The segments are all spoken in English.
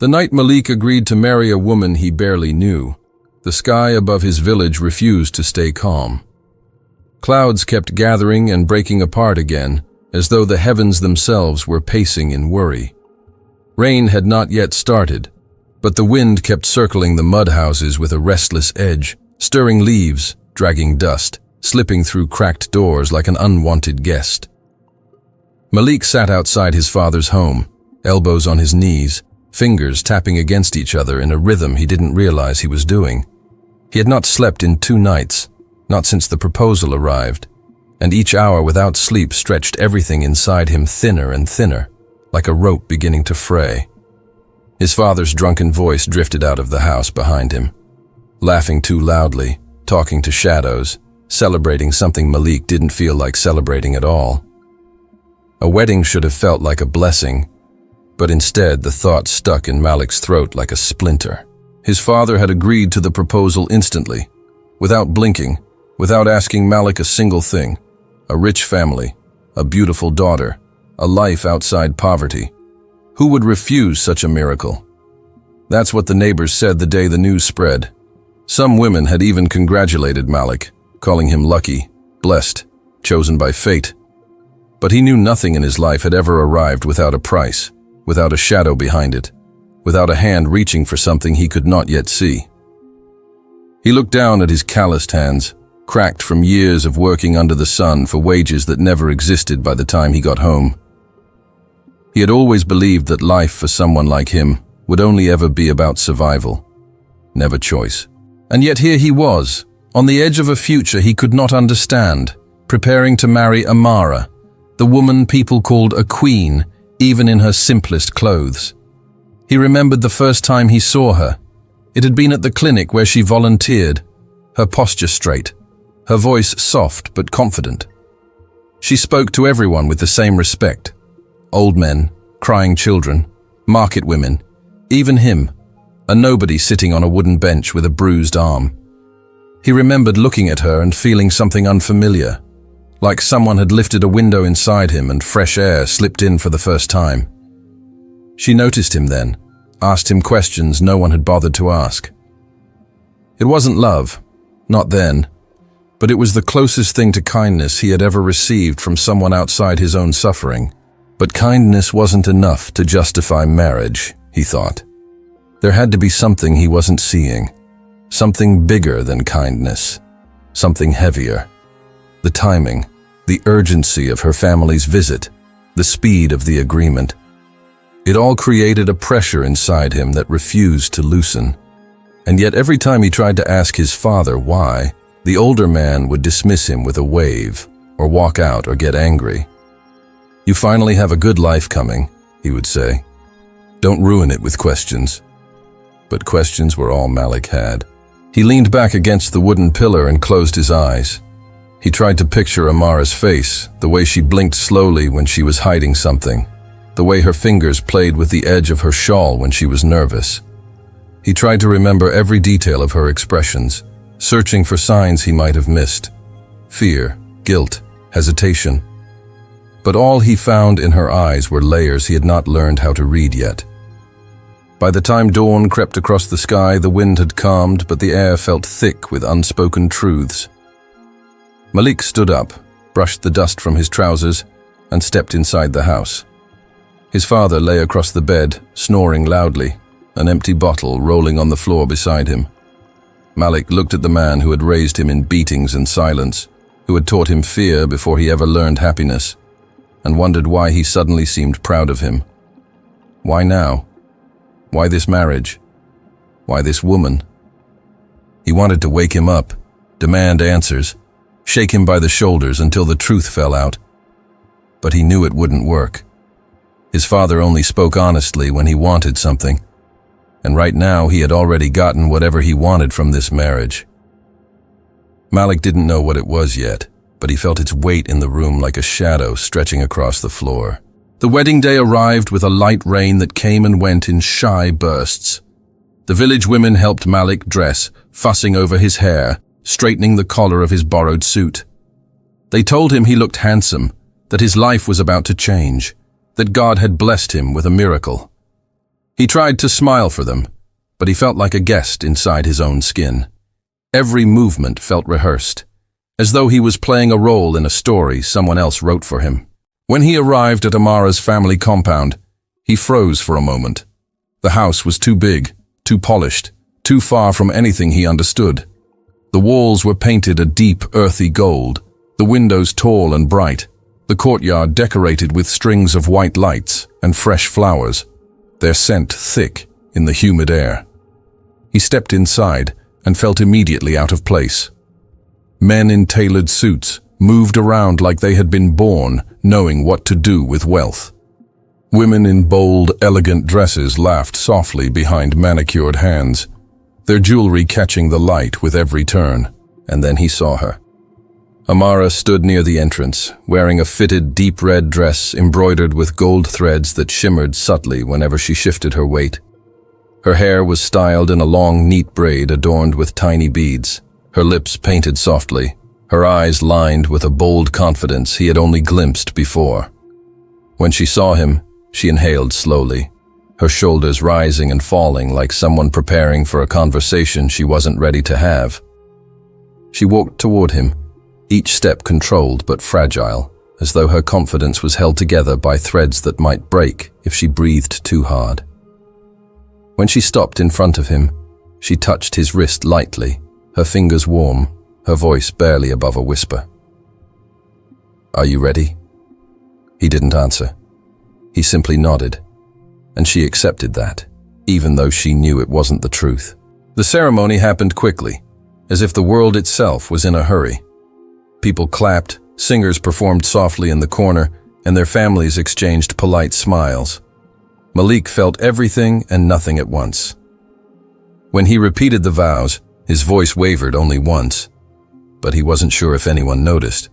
The night Malik agreed to marry a woman he barely knew, the sky above his village refused to stay calm. Clouds kept gathering and breaking apart again, as though the heavens themselves were pacing in worry. Rain had not yet started, but the wind kept circling the mud houses with a restless edge, stirring leaves, dragging dust, slipping through cracked doors like an unwanted guest. Malik sat outside his father's home, elbows on his knees, fingers tapping against each other in a rhythm he didn't realize he was doing. He had not slept in 2 nights, not since the proposal arrived, and each hour without sleep stretched everything inside him thinner and thinner, like a rope beginning to fray. His father's drunken voice drifted out of the house behind him, laughing too loudly, talking to shadows, celebrating something Malik didn't feel like celebrating at all. A wedding should have felt like a blessing, but instead the thought stuck in Malik's throat like a splinter. His father had agreed to the proposal instantly, without blinking, without asking Malik a single thing. A rich family, a beautiful daughter, a life outside poverty. Who would refuse such a miracle? That's what the neighbors said the day the news spread. Some women had even congratulated Malik, calling him lucky, blessed, chosen by fate. But he knew nothing in his life had ever arrived without a price, without a shadow behind it, without a hand reaching for something he could not yet see. He looked down at his calloused hands, cracked from years of working under the sun for wages that never existed by the time he got home. He had always believed that life for someone like him would only ever be about survival, never choice. And yet here he was, on the edge of a future he could not understand, preparing to marry Amara, the woman people called a queen, even in her simplest clothes. He remembered the first time he saw her. It had been at the clinic where she volunteered, her posture straight, her voice soft but confident. She spoke to everyone with the same respect. Old men, crying children, market women, even him, a nobody sitting on a wooden bench with a bruised arm. He remembered looking at her and feeling something unfamiliar, like someone had lifted a window inside him and fresh air slipped in for the first time. She noticed him then, asked him questions no one had bothered to ask. It wasn't love, not then, but it was the closest thing to kindness he had ever received from someone outside his own suffering. But kindness wasn't enough to justify marriage, he thought. There had to be something he wasn't seeing, something bigger than kindness, something heavier. The timing, the urgency of her family's visit, the speed of the agreement. It all created a pressure inside him that refused to loosen. And yet every time he tried to ask his father why, the older man would dismiss him with a wave, or walk out or get angry. "You finally have a good life coming," he would say. "Don't ruin it with questions." But questions were all Malik had. He leaned back against the wooden pillar and closed his eyes. He tried to picture Amara's face, the way she blinked slowly when she was hiding something, the way her fingers played with the edge of her shawl when she was nervous. He tried to remember every detail of her expressions, searching for signs he might have missed. Fear, guilt, hesitation. But all he found in her eyes were layers he had not learned how to read yet. By the time dawn crept across the sky, the wind had calmed, but the air felt thick with unspoken truths. Malik stood up, brushed the dust from his trousers, and stepped inside the house. His father lay across the bed, snoring loudly, an empty bottle rolling on the floor beside him. Malik looked at the man who had raised him in beatings and silence, who had taught him fear before he ever learned happiness, and wondered why he suddenly seemed proud of him. Why now? Why this marriage? Why this woman? He wanted to wake him up, demand answers, shake him by the shoulders until the truth fell out. But he knew it wouldn't work. His father only spoke honestly when he wanted something, and right now he had already gotten whatever he wanted from this marriage. Malik didn't know what it was yet, but he felt its weight in the room like a shadow stretching across the floor. The wedding day arrived with a light rain that came and went in shy bursts. The village women helped Malik dress, fussing over his hair, straightening the collar of his borrowed suit. They told him he looked handsome, that his life was about to change, that God had blessed him with a miracle. He tried to smile for them, but he felt like a guest inside his own skin. Every movement felt rehearsed, as though he was playing a role in a story someone else wrote for him. When he arrived at Amara's family compound, he froze for a moment. The house was too big, too polished, too far from anything he understood. The walls were painted a deep, earthy gold, the windows tall and bright, the courtyard decorated with strings of white lights and fresh flowers, their scent thick in the humid air. He stepped inside and felt immediately out of place. Men in tailored suits moved around like they had been born knowing what to do with wealth. Women in bold, elegant dresses laughed softly behind manicured hands, their jewelry catching the light with every turn. And then he saw her. Amara stood near the entrance, wearing a fitted deep red dress embroidered with gold threads that shimmered subtly whenever she shifted her weight. Her hair was styled in a long, neat braid adorned with tiny beads, her lips painted softly, her eyes lined with a bold confidence he had only glimpsed before. When she saw him, she inhaled slowly, her shoulders rising and falling like someone preparing for a conversation she wasn't ready to have. She walked toward him, each step controlled but fragile, as though her confidence was held together by threads that might break if she breathed too hard. When she stopped in front of him, she touched his wrist lightly, her fingers warm, her voice barely above a whisper. "Are you ready?" He didn't answer. He simply nodded, and she accepted that, even though she knew it wasn't the truth. The ceremony happened quickly, as if the world itself was in a hurry. People clapped, singers performed softly in the corner, and their families exchanged polite smiles. Malik felt everything and nothing at once. When he repeated the vows, his voice wavered only once, but he wasn't sure if anyone noticed.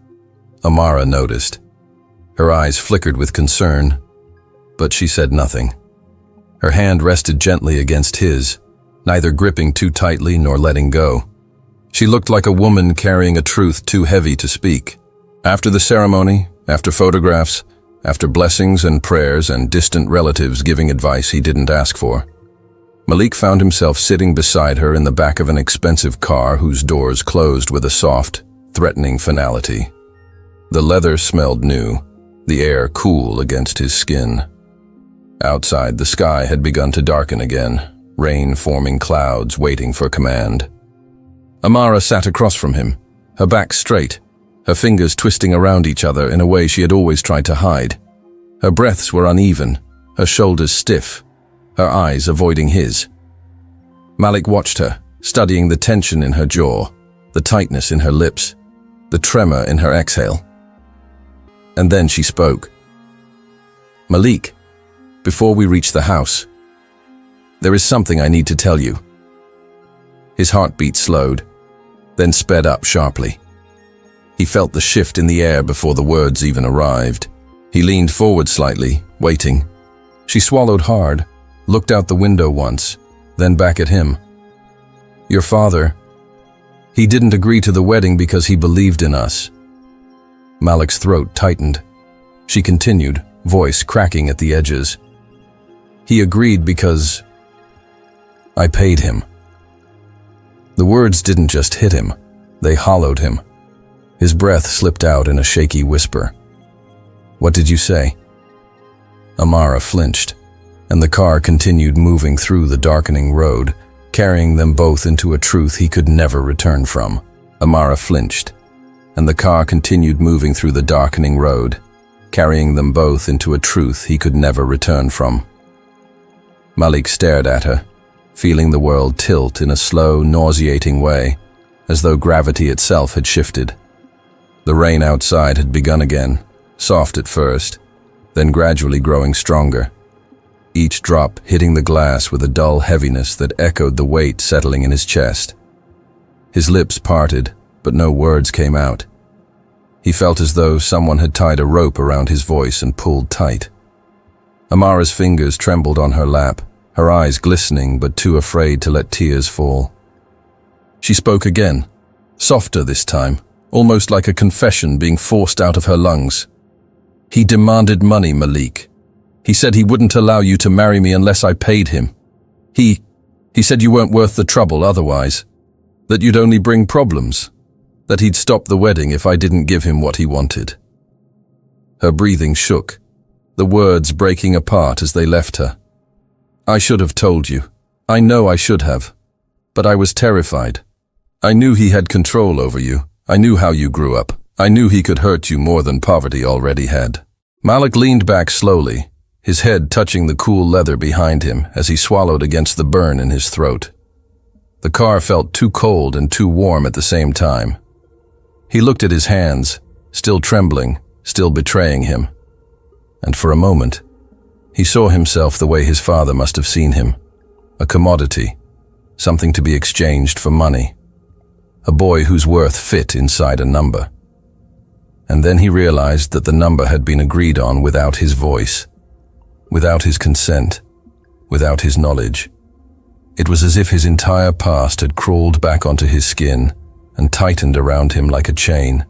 Amara noticed. Her eyes flickered with concern, but she said nothing. Her hand rested gently against his, neither gripping too tightly nor letting go. She looked like a woman carrying a truth too heavy to speak. After the ceremony, after photographs, after blessings and prayers and distant relatives giving advice he didn't ask for, Malik found himself sitting beside her in the back of an expensive car whose doors closed with a soft, threatening finality. The leather smelled new, the air cool against his skin. Outside, the sky had begun to darken again, rain forming clouds waiting for command. Amara sat across from him, her back straight, her fingers twisting around each other in a way she had always tried to hide. Her breaths were uneven, her shoulders stiff, her eyes avoiding his. Malik watched her, studying the tension in her jaw, the tightness in her lips, the tremor in her exhale. And then she spoke. "Malik, before we reach the house, there is something I need to tell you." His heartbeat slowed, then sped up sharply. He felt the shift in the air before the words even arrived. He leaned forward slightly, waiting. She swallowed hard, looked out the window once, then back at him. "Your father, he didn't agree to the wedding because he believed in us." Malik's throat tightened. She continued, voice cracking at the edges. "He agreed because I paid him." The words didn't just hit him, they hollowed him. His breath slipped out in a shaky whisper. "What did you say?" Amara flinched, and the car continued moving through the darkening road, carrying them both into a truth he could never return from. Amara flinched, and the car continued moving through the darkening road, carrying them both into a truth he could never return from. Malik stared at her, feeling the world tilt in a slow, nauseating way, as though gravity itself had shifted. The rain outside had begun again, soft at first, then gradually growing stronger, each drop hitting the glass with a dull heaviness that echoed the weight settling in his chest. His lips parted, but no words came out. He felt as though someone had tied a rope around his voice and pulled tight. Amara's fingers trembled on her lap, her eyes glistening but too afraid to let tears fall. She spoke again, softer this time, almost like a confession being forced out of her lungs. "He demanded money, Malik. He said he wouldn't allow you to marry me unless I paid him. He said you weren't worth the trouble otherwise, that you'd only bring problems, that he'd stop the wedding if I didn't give him what he wanted. Her breathing shook, the words breaking apart as they left her. I should have told you. I know I should have. But I was terrified. I knew he had control over you. I knew how you grew up. I knew he could hurt you more than poverty already had. Malik leaned back slowly, his head touching the cool leather behind him as he swallowed against the burn in his throat. The car felt too cold and too warm at the same time. He looked at his hands, still trembling, still betraying him. And for a moment, he saw himself the way his father must have seen him. A commodity, something to be exchanged for money. A boy whose worth fit inside a number. And then he realized that the number had been agreed on without his voice, without his consent, without his knowledge. It was as if his entire past had crawled back onto his skin and tightened around him like a chain.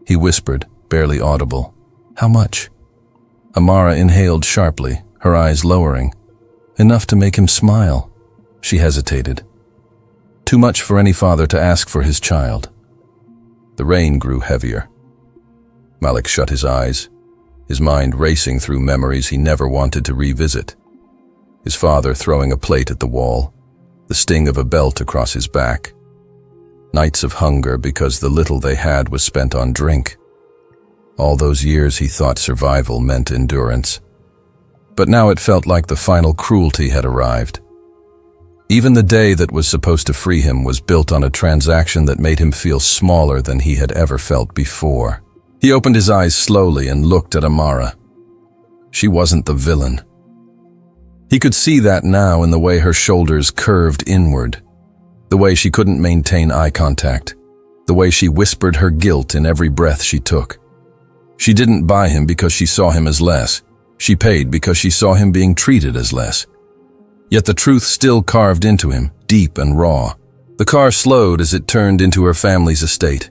He whispered, barely audible, "How much?" Amara inhaled sharply, her eyes lowering. Enough to make him smile. She hesitated. Too much for any father to ask for his child. The rain grew heavier. Malik shut his eyes, his mind racing through memories he never wanted to revisit. His father throwing a plate at the wall, the sting of a belt across his back. Nights of hunger because the little they had was spent on drink. All those years he thought survival meant endurance. But now it felt like the final cruelty had arrived. Even the day that was supposed to free him was built on a transaction that made him feel smaller than he had ever felt before. He opened his eyes slowly and looked at Amara. She wasn't the villain. He could see that now in the way her shoulders curved inward, the way she couldn't maintain eye contact, the way she whispered her guilt in every breath she took. She didn't buy him because she saw him as less. She paid because she saw him being treated as less. Yet the truth still carved into him, deep and raw. The car slowed as it turned into her family's estate,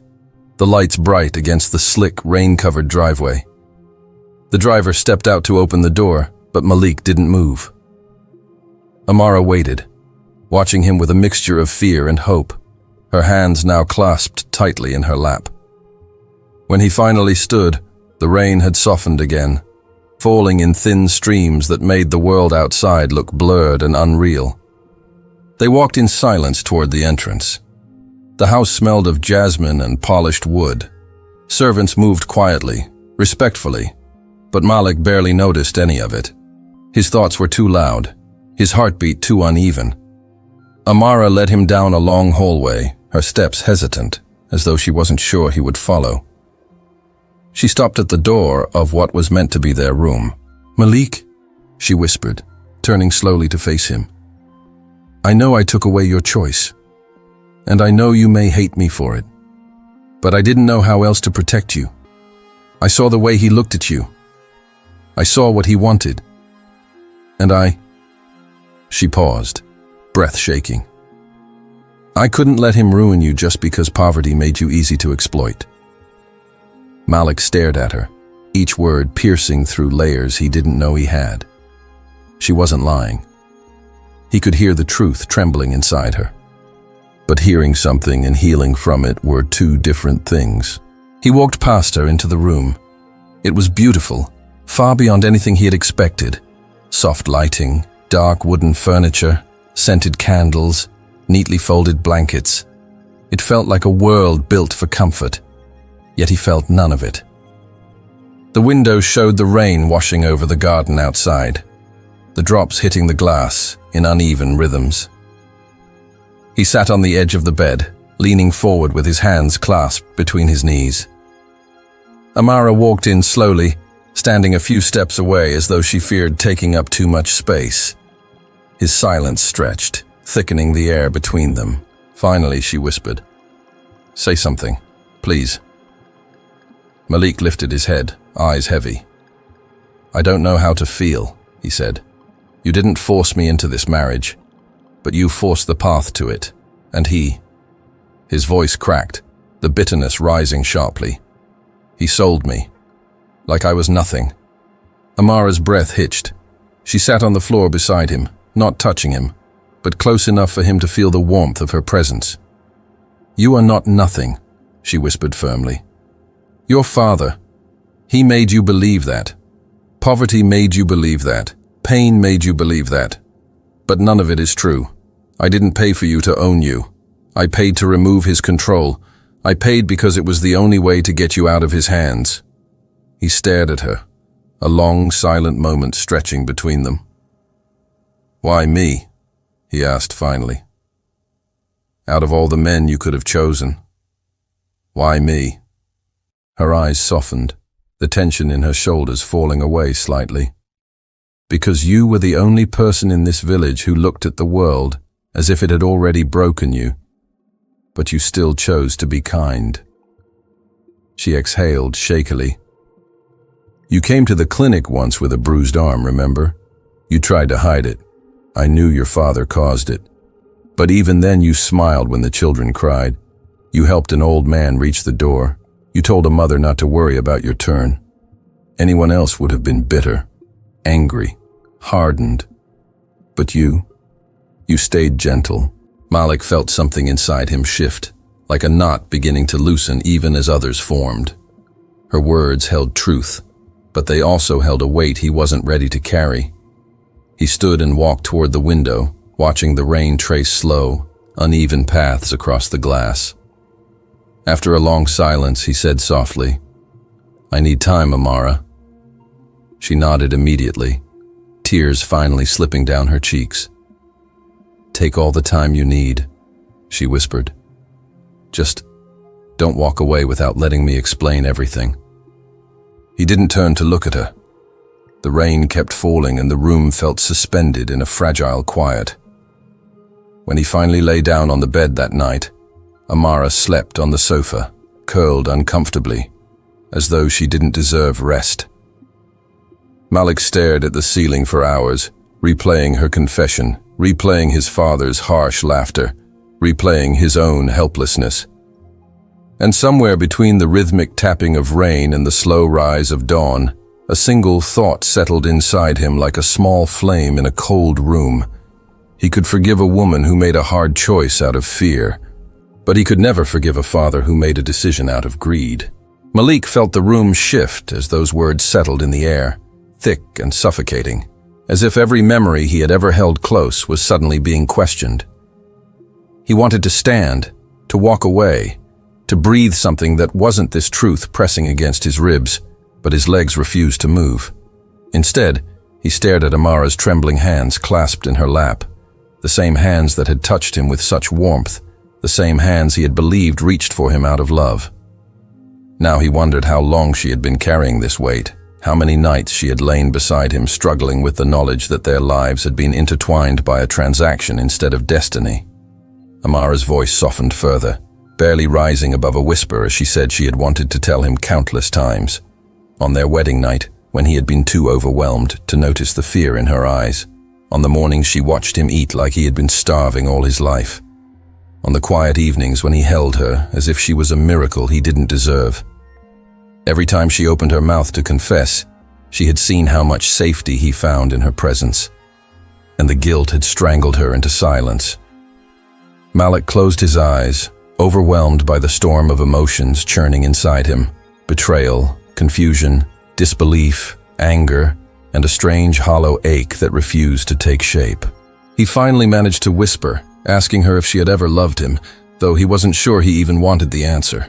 the lights bright against the slick, rain-covered driveway. The driver stepped out to open the door, but Malik didn't move. Amara waited, watching him with a mixture of fear and hope, her hands now clasped tightly in her lap. When he finally stood, the rain had softened again, falling in thin streams that made the world outside look blurred and unreal. They walked in silence toward the entrance. The house smelled of jasmine and polished wood. Servants moved quietly, respectfully, but Malik barely noticed any of it. His thoughts were too loud, his heartbeat too uneven. Amara led him down a long hallway, her steps hesitant, as though she wasn't sure he would follow. She stopped at the door of what was meant to be their room. "Malik," she whispered, turning slowly to face him. "I know I took away your choice, and I know you may hate me for it, but I didn't know how else to protect you. I saw the way he looked at you. I saw what he wanted. And She paused, breath shaking. "I couldn't let him ruin you just because poverty made you easy to exploit." Malik stared at her, each word piercing through layers he didn't know he had. She wasn't lying. He could hear the truth trembling inside her. But hearing something and healing from it were two different things. He walked past her into the room. It was beautiful, far beyond anything he had expected. Soft lighting, dark wooden furniture, scented candles, neatly folded blankets. It felt like a world built for comfort, yet he felt none of it. The window showed the rain washing over the garden outside, the drops hitting the glass in uneven rhythms. He sat on the edge of the bed, leaning forward with his hands clasped between his knees. Amara walked in slowly, standing a few steps away as though she feared taking up too much space. His silence stretched, thickening the air between them. Finally, she whispered, "Say something, please." Malik lifted his head, eyes heavy. "I don't know how to feel," he said. "You didn't force me into this marriage, but you forced the path to it, and he..." His voice cracked, the bitterness rising sharply. "He sold me, like I was nothing. Amara's breath hitched. She sat on the floor beside him, not touching him, but close enough for him to feel the warmth of her presence. "You are not nothing," she whispered firmly. "Your father, he made you believe that. Poverty made you believe that. Pain made you believe that. But none of it is true. I didn't pay for you to own you. I paid to remove his control. I paid because it was the only way to get you out of his hands." He stared at her, a long, silent moment stretching between them. "Why me?" he asked finally. "Out of all the men you could have chosen, why me?" Her eyes softened, the tension in her shoulders falling away slightly. "Because you were the only person in this village who looked at the world as if it had already broken you, but you still chose to be kind." She exhaled shakily. "You came to the clinic once with a bruised arm, remember? You tried to hide it. I knew your father caused it. But even then you smiled when the children cried. You helped an old man reach the door. You told a mother not to worry about your turn. Anyone else would have been bitter, angry, hardened. But you stayed gentle." Malik felt something inside him shift, like a knot beginning to loosen even as others formed. Her words held truth, but they also held a weight he wasn't ready to carry. He stood and walked toward the window, watching the rain trace slow, uneven paths across the glass. After a long silence, he said softly, "I need time, Amara." She nodded immediately, tears finally slipping down her cheeks. "Take all the time you need," she whispered. "Just don't walk away without letting me explain everything." He didn't turn to look at her. The rain kept falling and the room felt suspended in a fragile quiet. When he finally lay down on the bed that night, Amara slept on the sofa, curled uncomfortably, as though she didn't deserve rest. Malik stared at the ceiling for hours, replaying her confession, replaying his father's harsh laughter, replaying his own helplessness. And somewhere between the rhythmic tapping of rain and the slow rise of dawn, a single thought settled inside him like a small flame in a cold room. He could forgive a woman who made a hard choice out of fear, but he could never forgive a father who made a decision out of greed. Malik felt the room shift as those words settled in the air, thick and suffocating, as if every memory he had ever held close was suddenly being questioned. He wanted to stand, to walk away, to breathe something that wasn't this truth pressing against his ribs, but his legs refused to move. Instead, he stared at Amara's trembling hands clasped in her lap, the same hands that had touched him with such warmth, the same hands he had believed reached for him out of love. Now he wondered how long she had been carrying this weight, how many nights she had lain beside him struggling with the knowledge that their lives had been intertwined by a transaction instead of destiny. Amara's voice softened further, barely rising above a whisper as she said she had wanted to tell him countless times. On their wedding night, when he had been too overwhelmed to notice the fear in her eyes. On the mornings she watched him eat like he had been starving all his life. On the quiet evenings when he held her as if she was a miracle he didn't deserve. Every time she opened her mouth to confess, she had seen how much safety he found in her presence, and the guilt had strangled her into silence. Malik closed his eyes, overwhelmed by the storm of emotions churning inside him. Betrayal, confusion, disbelief, anger, and a strange hollow ache that refused to take shape. He finally managed to whisper, asking her if she had ever loved him, though he wasn't sure he even wanted the answer.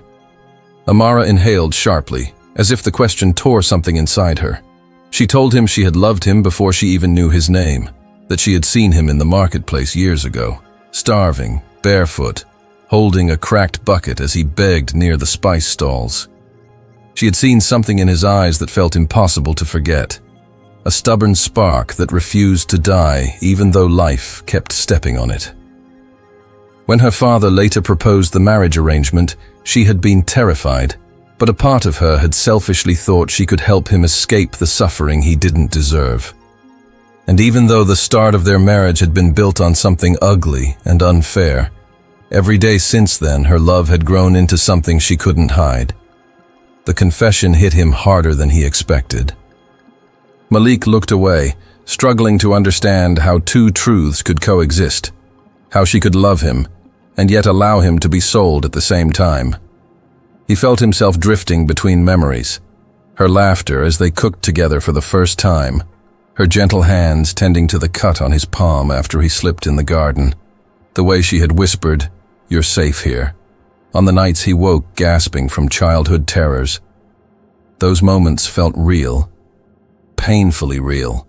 Amara inhaled sharply, as if the question tore something inside her. She told him she had loved him before she even knew his name, that she had seen him in the marketplace years ago, starving, barefoot, holding a cracked bucket as he begged near the spice stalls. She had seen something in his eyes that felt impossible to forget, a stubborn spark that refused to die even though life kept stepping on it. When her father later proposed the marriage arrangement, she had been terrified, but a part of her had selfishly thought she could help him escape the suffering he didn't deserve. And even though the start of their marriage had been built on something ugly and unfair, every day since then her love had grown into something she couldn't hide. The confession hit him harder than he expected. Malik looked away, struggling to understand how two truths could coexist, how she could love him, and yet allow him to be sold at the same time. He felt himself drifting between memories, her laughter as they cooked together for the first time, her gentle hands tending to the cut on his palm after he slipped in the garden, the way she had whispered, "You're safe here," on the nights he woke gasping from childhood terrors. Those moments felt real, painfully real,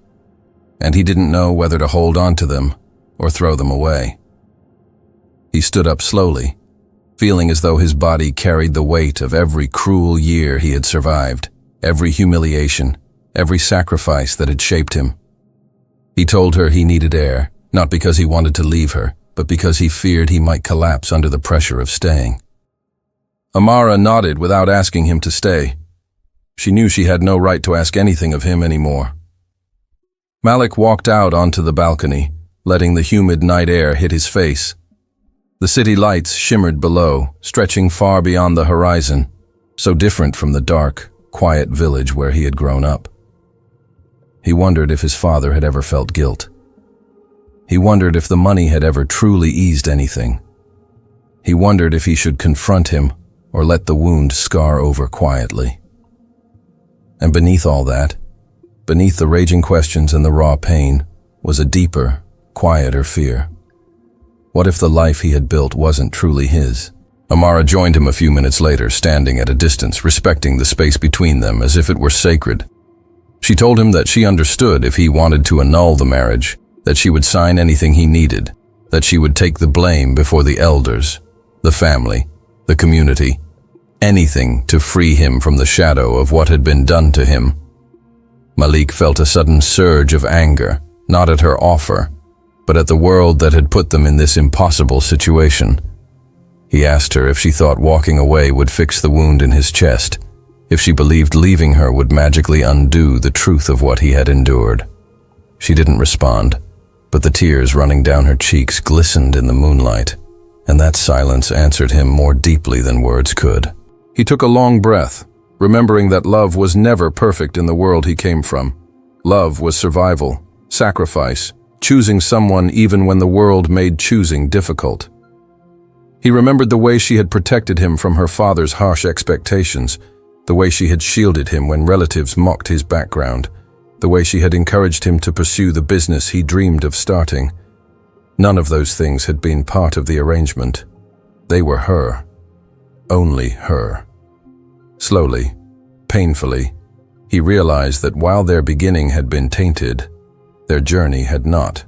and he didn't know whether to hold on to them or throw them away. He stood up slowly, feeling as though his body carried the weight of every cruel year he had survived, every humiliation, every sacrifice that had shaped him. He told her he needed air, not because he wanted to leave her, but because he feared he might collapse under the pressure of staying. Amara nodded without asking him to stay. She knew she had no right to ask anything of him anymore. Malik walked out onto the balcony, letting the humid night air hit his face. The city lights shimmered below, stretching far beyond the horizon, so different from the dark, quiet village where he had grown up. He wondered if his father had ever felt guilt. He wondered if the money had ever truly eased anything. He wondered if he should confront him or let the wound scar over quietly. And beneath all that, beneath the raging questions and the raw pain, was a deeper, quieter fear. What if the life he had built wasn't truly his? Amara joined him a few minutes later, standing at a distance, respecting the space between them as if it were sacred. She told him that she understood if he wanted to annul the marriage, that she would sign anything he needed, that she would take the blame before the elders, the family, the community, anything to free him from the shadow of what had been done to him. Malik felt a sudden surge of anger, not at her offer, but at the world that had put them in this impossible situation. He asked her if she thought walking away would fix the wound in his chest, if she believed leaving her would magically undo the truth of what he had endured. She didn't respond, but the tears running down her cheeks glistened in the moonlight, and that silence answered him more deeply than words could. He took a long breath, remembering that love was never perfect in the world he came from. Love was survival, sacrifice, choosing someone even when the world made choosing difficult. He remembered the way she had protected him from her father's harsh expectations, the way she had shielded him when relatives mocked his background, the way she had encouraged him to pursue the business he dreamed of starting. None of those things had been part of the arrangement. They were her. Only her. Slowly, painfully, he realized that while their beginning had been tainted, their journey had not.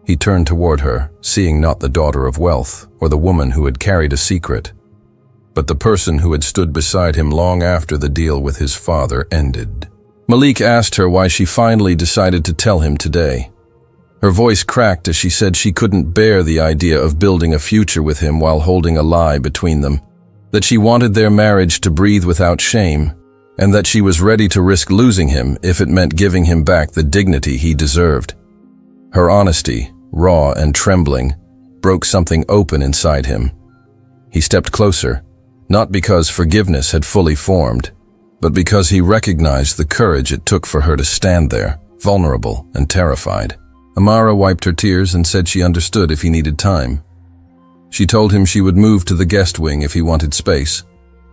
He turned toward her, seeing not the daughter of wealth or the woman who had carried a secret, but the person who had stood beside him long after the deal with his father ended. Malik asked her why she finally decided to tell him today. Her voice cracked as she said she couldn't bear the idea of building a future with him while holding a lie between them, that she wanted their marriage to breathe without shame, and that she was ready to risk losing him if it meant giving him back the dignity he deserved. Her honesty, raw and trembling, broke something open inside him. He stepped closer, not because forgiveness had fully formed, but because he recognized the courage it took for her to stand there, vulnerable and terrified. Amara wiped her tears and said she understood if he needed time. She told him she would move to the guest wing if he wanted space,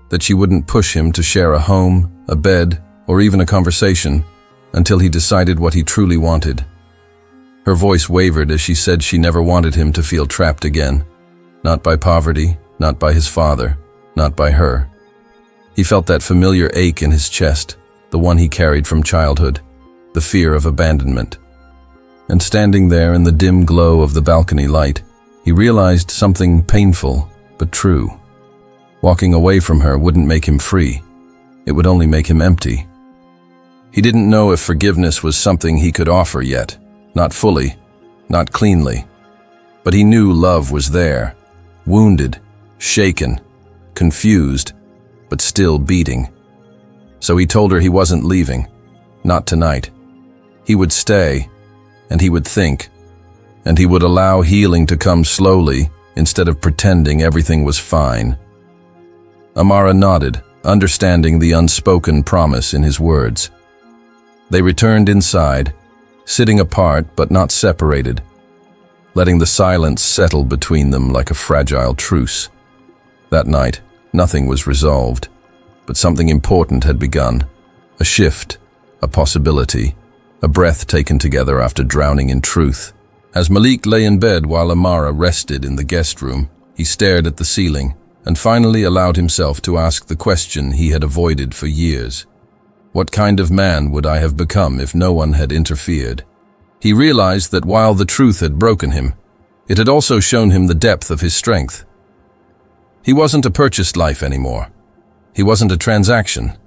that she wouldn't push him to share a home, a bed, or even a conversation until he decided what he truly wanted. Her voice wavered as she said she never wanted him to feel trapped again, not by poverty, not by his father, not by her. He felt that familiar ache in his chest, the one he carried from childhood, the fear of abandonment. And standing there in the dim glow of the balcony light, he realized something painful but true. Walking away from her wouldn't make him free. It would only make him empty. He didn't know if forgiveness was something he could offer yet, not fully, not cleanly. But he knew love was there, wounded, shaken, confused, but still beating. So he told her he wasn't leaving, not tonight. He would stay, and he would think, and he would allow healing to come slowly instead of pretending everything was fine. Amara nodded, understanding the unspoken promise in his words. They returned inside, sitting apart but not separated, letting the silence settle between them like a fragile truce. That night, nothing was resolved, but something important had begun. A shift, a possibility, a breath taken together after drowning in truth. As Malik lay in bed while Amara rested in the guest room, he stared at the ceiling and finally allowed himself to ask the question he had avoided for years. What kind of man would I have become if no one had interfered? He realized that while the truth had broken him, it had also shown him the depth of his strength. He wasn't a purchased life anymore. He wasn't a transaction.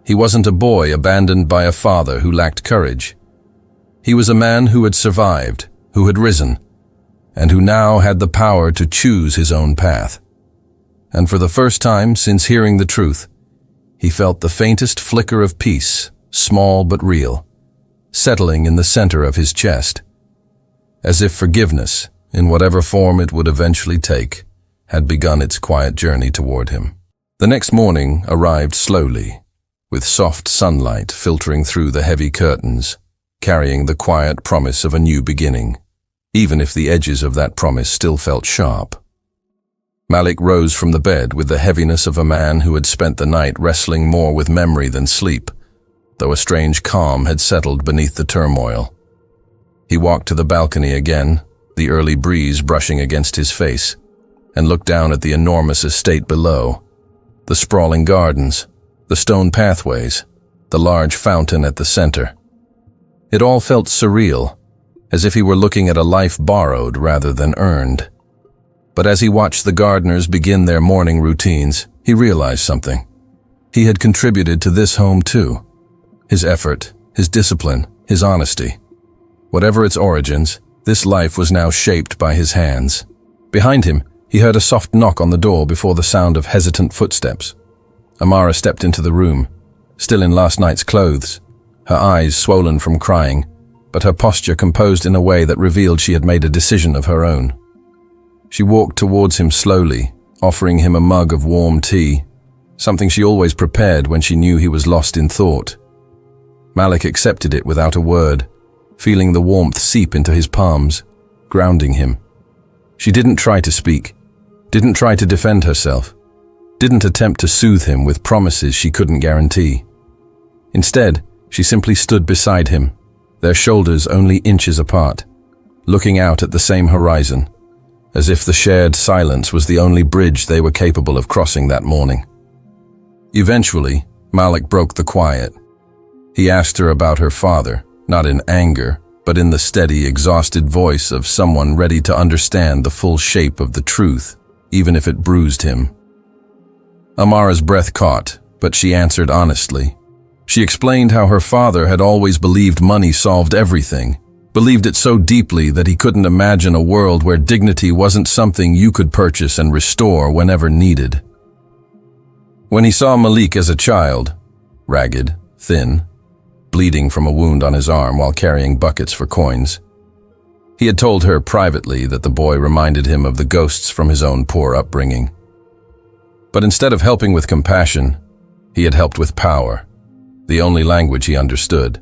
He wasn't a boy abandoned by a father who lacked courage. He was a man who had survived, who had risen, and who now had the power to choose his own path. And for the first time since hearing the truth, he felt the faintest flicker of peace, small but real, settling in the center of his chest, as if forgiveness, in whatever form it would eventually take, had begun its quiet journey toward him. The next morning arrived slowly, with soft sunlight filtering through the heavy curtains, carrying the quiet promise of a new beginning, even if the edges of that promise still felt sharp. Malik rose from the bed with the heaviness of a man who had spent the night wrestling more with memory than sleep, though a strange calm had settled beneath the turmoil. He walked to the balcony again, the early breeze brushing against his face, and looked down at the enormous estate below, the sprawling gardens, the stone pathways, the large fountain at the center. It all felt surreal, as if he were looking at a life borrowed rather than earned. But as he watched the gardeners begin their morning routines, he realized something. He had contributed to this home too. His effort, his discipline, his honesty. Whatever its origins, this life was now shaped by his hands. Behind him, he heard a soft knock on the door before the sound of hesitant footsteps. Amara stepped into the room, still in last night's clothes, her eyes swollen from crying, but her posture composed in a way that revealed she had made a decision of her own. She walked towards him slowly, offering him a mug of warm tea, something she always prepared when she knew he was lost in thought. Malik accepted it without a word, feeling the warmth seep into his palms, grounding him. She didn't try to speak, didn't try to defend herself, didn't attempt to soothe him with promises she couldn't guarantee. Instead, she simply stood beside him, their shoulders only inches apart, looking out at the same horizon, as if the shared silence was the only bridge they were capable of crossing that morning. Eventually, Malik broke the quiet. He asked her about her father, not in anger, but in the steady, exhausted voice of someone ready to understand the full shape of the truth, even if it bruised him. Amara's breath caught, but she answered honestly. She explained how her father had always believed money solved everything, believed it so deeply that he couldn't imagine a world where dignity wasn't something you could purchase and restore whenever needed. When he saw Malik as a child, ragged, thin, bleeding from a wound on his arm while carrying buckets for coins, he had told her privately that the boy reminded him of the ghosts from his own poor upbringing. But instead of helping with compassion, he had helped with power, the only language he understood.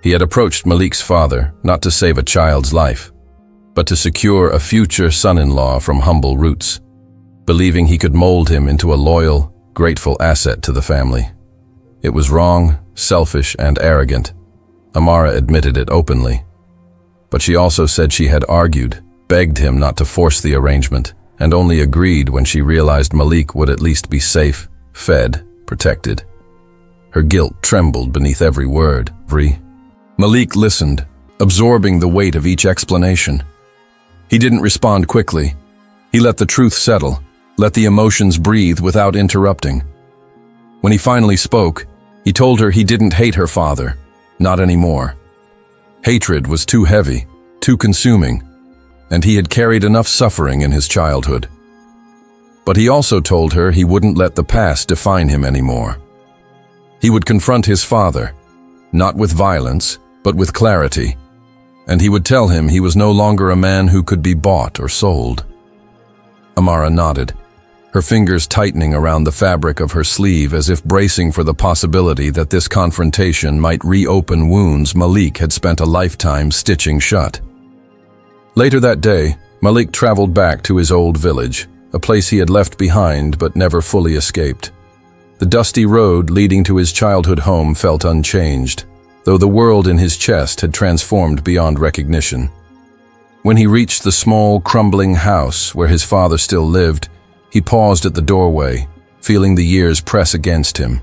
He had approached Malik's father not to save a child's life, but to secure a future son-in-law from humble roots, believing he could mold him into a loyal, grateful asset to the family. It was wrong, selfish, and arrogant. Amara admitted it openly. But she also said she had argued, begged him not to force the arrangement, and only agreed when she realized Malik would at least be safe, fed, protected. Her guilt trembled beneath every word. Malik listened, absorbing the weight of each explanation. He didn't respond quickly. He let the truth settle, let the emotions breathe without interrupting. When he finally spoke, he told her he didn't hate her father, not anymore. Hatred was too heavy, too consuming, and he had carried enough suffering in his childhood. But he also told her he wouldn't let the past define him anymore. He would confront his father, not with violence, but with clarity, and he would tell him he was no longer a man who could be bought or sold. Amara nodded. her fingers tightening around the fabric of her sleeve as if bracing for the possibility that this confrontation might reopen wounds Malik had spent a lifetime stitching shut. Later that day, Malik traveled back to his old village, a place he had left behind but never fully escaped. The dusty road leading to his childhood home felt unchanged, though the world in his chest had transformed beyond recognition. When he reached the small, crumbling house where his father still lived, he paused at the doorway, feeling the years press against him.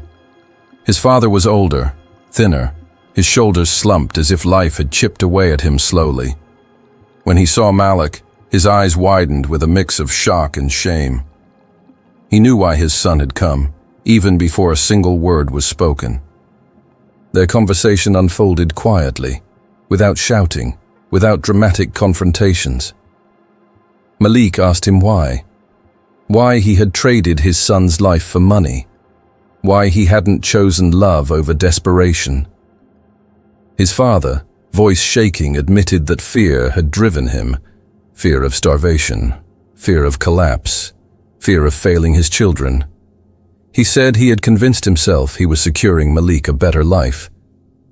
His father was older, thinner, his shoulders slumped as if life had chipped away at him slowly. When he saw Malik, his eyes widened with a mix of shock and shame. He knew why his son had come, even before a single word was spoken. Their conversation unfolded quietly, without shouting, without dramatic confrontations. Malik asked him why he had traded his son's life for money, why he hadn't chosen love over desperation. His father, voice shaking, admitted that fear had driven him, fear of starvation, fear of collapse, fear of failing his children. He said he had convinced himself he was securing Malik a better life,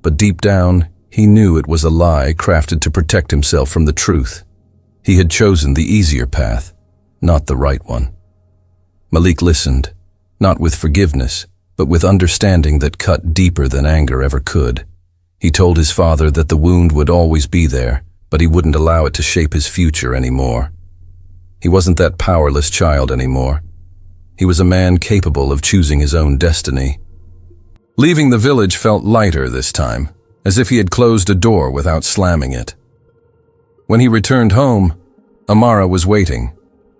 but deep down, he knew it was a lie crafted to protect himself from the truth. He had chosen the easier path, not the right one. Malik listened, not with forgiveness, but with understanding that cut deeper than anger ever could. He told his father that the wound would always be there, but he wouldn't allow it to shape his future anymore. He wasn't that powerless child anymore. He was a man capable of choosing his own destiny. Leaving the village felt lighter this time, as if he had closed a door without slamming it. When he returned home, Amara was waiting,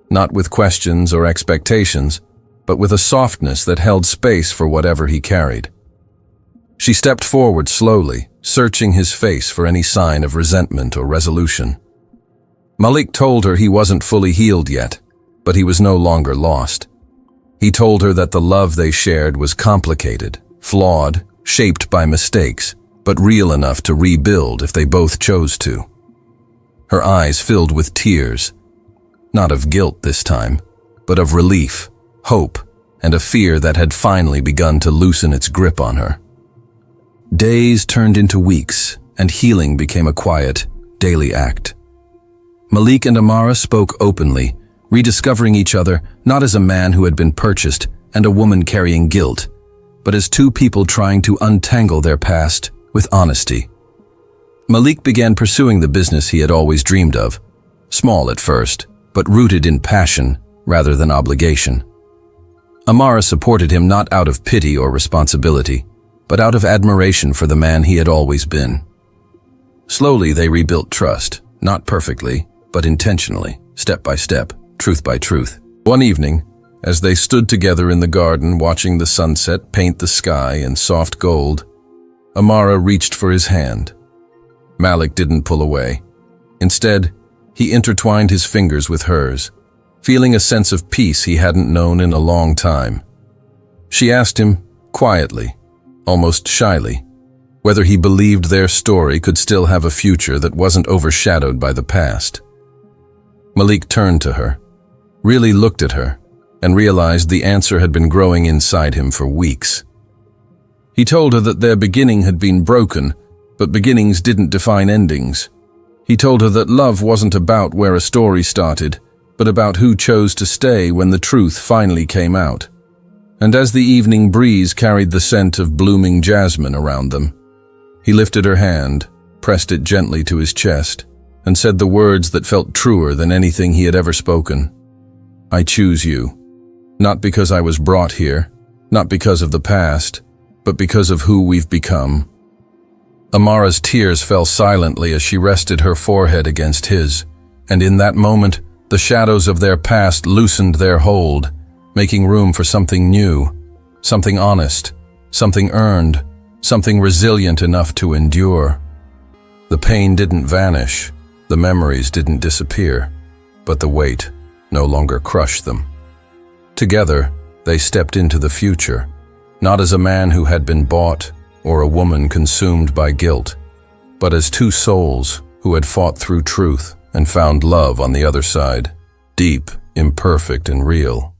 not with questions or expectations, but with a softness that held space for whatever he carried. She stepped forward slowly, searching his face for any sign of resentment or resolution. Malik told her he wasn't fully healed yet, but he was no longer lost. He told her that the love they shared was complicated, flawed, shaped by mistakes, but real enough to rebuild if they both chose to. Her eyes filled with tears, not of guilt this time, but of relief, hope, and a fear that had finally begun to loosen its grip on her. Days turned into weeks, and healing became a quiet, daily act. Malik and Amara spoke openly, rediscovering each other not as a man who had been purchased and a woman carrying guilt, but as two people trying to untangle their past with honesty. Malik began pursuing the business he had always dreamed of, small at first, but rooted in passion rather than obligation. Amara supported him not out of pity or responsibility, but out of admiration for the man he had always been. Slowly they rebuilt trust, not perfectly, but intentionally, step by step, truth by truth. One evening, as they stood together in the garden watching the sunset paint the sky in soft gold, Amara reached for his hand. Malik didn't pull away. Instead, he intertwined his fingers with hers, feeling a sense of peace he hadn't known in a long time. She asked him, quietly, almost shyly, whether he believed their story could still have a future that wasn't overshadowed by the past. Malik turned to her, really looked at her, and realized the answer had been growing inside him for weeks. He told her that their beginning had been broken, but beginnings didn't define endings. He told her that love wasn't about where a story started, but about who chose to stay when the truth finally came out. And as the evening breeze carried the scent of blooming jasmine around them, he lifted her hand, pressed it gently to his chest, and said the words that felt truer than anything he had ever spoken. I choose you, not because I was brought here, not because of the past, but because of who we've become. Amara's tears fell silently as she rested her forehead against his, and in that moment, the shadows of their past loosened their hold, making room for something new, something honest, something earned, something resilient enough to endure. The pain didn't vanish, the memories didn't disappear, but the weight no longer crushed them. Together, they stepped into the future, not as a man who had been bought or a woman consumed by guilt, but as two souls who had fought through truth and found love on the other side, deep, imperfect, and real.